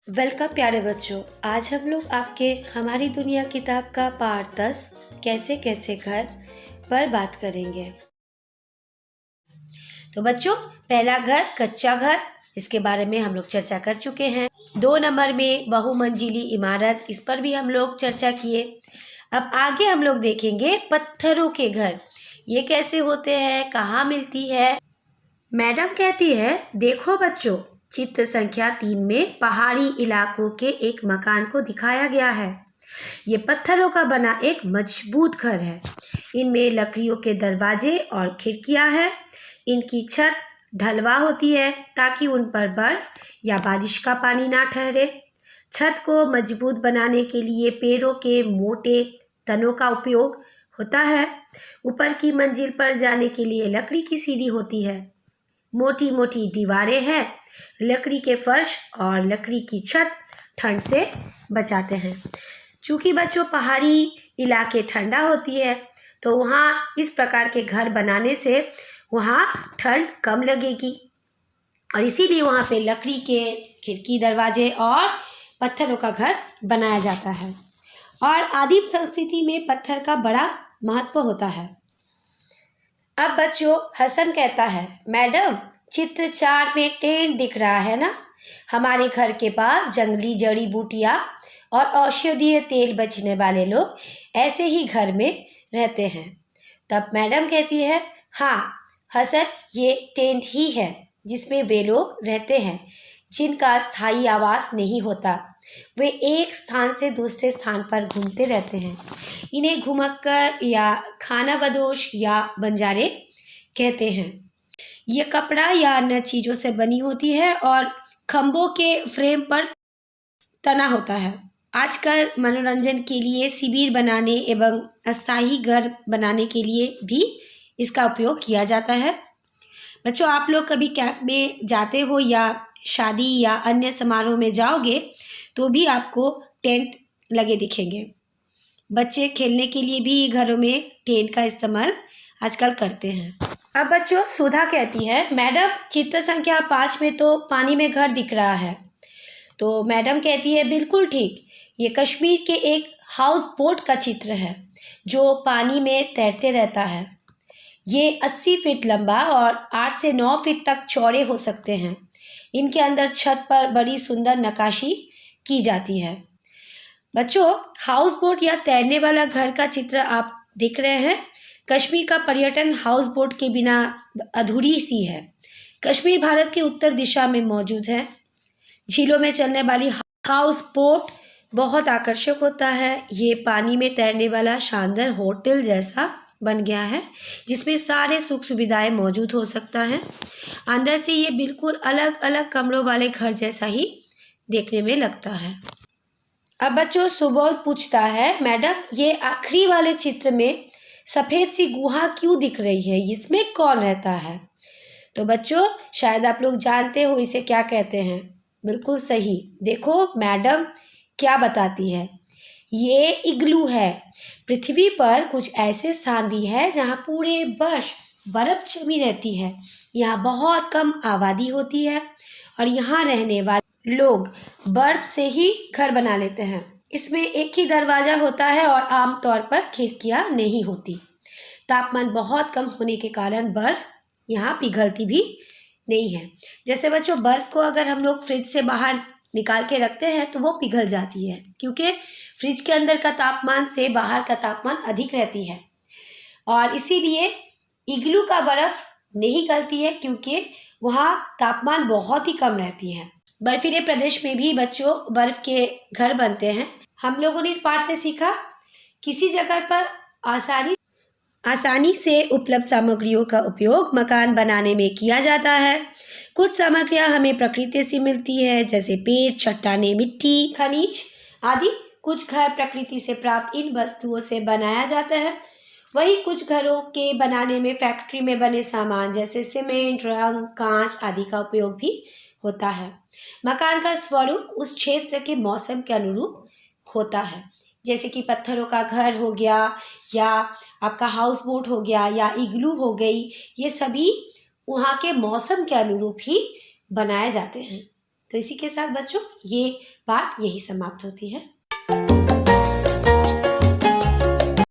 Welcome प्यारे बच्चों। आज हम लोग आपके हमारी दुनिया किताब का पाठ 10 कैसे कैसे घर पर बात करेंगे। तो बच्चों, पहला घर कच्चा घर, इसके बारे में हम लोग चर्चा कर चुके हैं। 2 नंबर में बहुमंजिली इमारत, इस पर भी हम लोग चर्चा किए। अब आगे हम लोग देखेंगे पत्थरों के घर, ये कैसे होते हैं, कहाँ मिलती है। मैडम कहती है, देखो बच्चों, चित्र संख्या 3 में पहाड़ी इलाकों के एक मकान को दिखाया गया है। ये पत्थरों का बना एक मजबूत घर है। इनमें लकड़ियों के दरवाजे और खिड़कियां हैं। इनकी छत ढलवा होती है ताकि उन पर बर्फ या बारिश का पानी ना ठहरे। छत को मजबूत बनाने के लिए पेड़ों के मोटे तनों का उपयोग होता है। ऊपर की मंजिल पर जाने के लिए लकड़ी की सीढ़ी होती है। मोटी मोटी दीवारें हैं। लकड़ी के फर्श और लकड़ी की छत ठंड से बचाते हैं। चूंकि बच्चों पहाड़ी इलाके ठंडा होती है, तो वहाँ इस प्रकार के घर बनाने से वहाँ ठंड कम लगेगी और इसीलिए वहाँ पे लकड़ी के खिड़की दरवाजे और पत्थरों का घर बनाया जाता है। और आदिम संस्कृति में पत्थर का बड़ा महत्व होता है। अब बच्चों, हसन कहता है, मैडम चित्र 4 में टेंट दिख रहा है ना। हमारे घर के पास जंगली जड़ी बूटियां और औषधीय तेल बेचने वाले लोग ऐसे ही घर में रहते हैं। तब मैडम कहती है, हाँ हसन, ये टेंट ही है जिसमें वे लोग रहते हैं जिनका स्थायी आवास नहीं होता। वे एक स्थान से दूसरे स्थान पर घूमते रहते हैं। इन्हें घुमक्कर या खानाबदोश या बंजारे कहते हैं। ये कपड़ा या अन्य चीज़ों से बनी होती है और खंभों के फ्रेम पर तना होता है। आजकल मनोरंजन के लिए शिविर बनाने एवं अस्थायी घर बनाने के लिए भी इसका उपयोग किया जाता है। बच्चों, आप लोग कभी कैंप में जाते हो या शादी या अन्य समारोह में जाओगे तो भी आपको टेंट लगे दिखेंगे। बच्चे खेलने के लिए भी घरों में टेंट का इस्तेमाल आजकल करते हैं। अब बच्चों, सुधा कहती है, मैडम चित्र संख्या 5 में तो पानी में घर दिख रहा है। तो मैडम कहती है, बिल्कुल ठीक, ये कश्मीर के एक हाउस बोट का चित्र है जो पानी में तैरते रहता है। ये 80 फीट लंबा और 8 से 9 फीट तक चौड़े हो सकते हैं। इनके अंदर छत पर बड़ी सुंदर नक्काशी की जाती है। बच्चों, हाउस बोट या तैरने वाला घर का चित्र आप देख रहे हैं। कश्मीर का पर्यटन हाउस बोट के बिना अधूरी सी है। कश्मीर भारत के उत्तर दिशा में मौजूद है। झीलों में चलने वाली हाउस बोट बहुत आकर्षक होता है। ये पानी में तैरने वाला शानदार होटल जैसा बन गया है जिसमें सारे सुख सुविधाएं मौजूद हो सकता है। अंदर से ये बिल्कुल अलग अलग कमरों वाले घर जैसा ही देखने में लगता है। अब बच्चों, सुबोध पूछता है, मैडम ये आखिरी वाले चित्र में सफ़ेद सी गुहा क्यों दिख रही है, इसमें कौन रहता है? तो बच्चों, शायद आप लोग जानते हो इसे क्या कहते हैं। बिल्कुल सही, देखो मैडम क्या बताती है, ये इग्लू है। पृथ्वी पर कुछ ऐसे स्थान भी है जहाँ पूरे वर्ष बर्फ जमी रहती है। यहाँ बहुत कम आबादी होती है और यहाँ रहने वाले लोग बर्फ से ही घर बना लेते हैं। इसमें एक ही दरवाज़ा होता है और आमतौर पर खिड़कियाँ नहीं होती। तापमान बहुत कम होने के कारण बर्फ यहाँ पिघलती भी नहीं है। जैसे बच्चों, बर्फ़ को अगर हम लोग फ्रिज से बाहर निकाल के रखते हैं तो वो पिघल जाती है, क्योंकि फ्रिज के अंदर का तापमान से बाहर का तापमान अधिक रहती है और इसीलिए इग्लू का बर्फ़ नहीं गलती है, क्योंकि वहाँ तापमान बहुत ही कम रहती है। बर्फीले प्रदेश में भी बच्चों बर्फ़ के घर बनते हैं। हम लोगों ने इस पाठ से सीखा, किसी जगह पर आसानी से उपलब्ध सामग्रियों का उपयोग मकान बनाने में किया जाता है। कुछ सामग्रियां हमें प्रकृति से मिलती है, जैसे पेड़, चट्टानें, मिट्टी, खनिज आदि। कुछ घर प्रकृति से प्राप्त इन वस्तुओं से बनाया जाता है। वही कुछ घरों के बनाने में फैक्ट्री में बने सामान जैसे सीमेंट, रंग, कांच आदि का उपयोग भी होता है। मकान का स्वरूप उस क्षेत्र के मौसम के अनुरूप होता है, जैसे कि पत्थरों का घर हो गया या आपका हाउस बोट हो गया या इग्लू हो गई। ये सभी वहाँ के मौसम के अनुरूप ही बनाए जाते हैं। तो इसी के साथ बच्चों ये पाठ यही समाप्त होती है।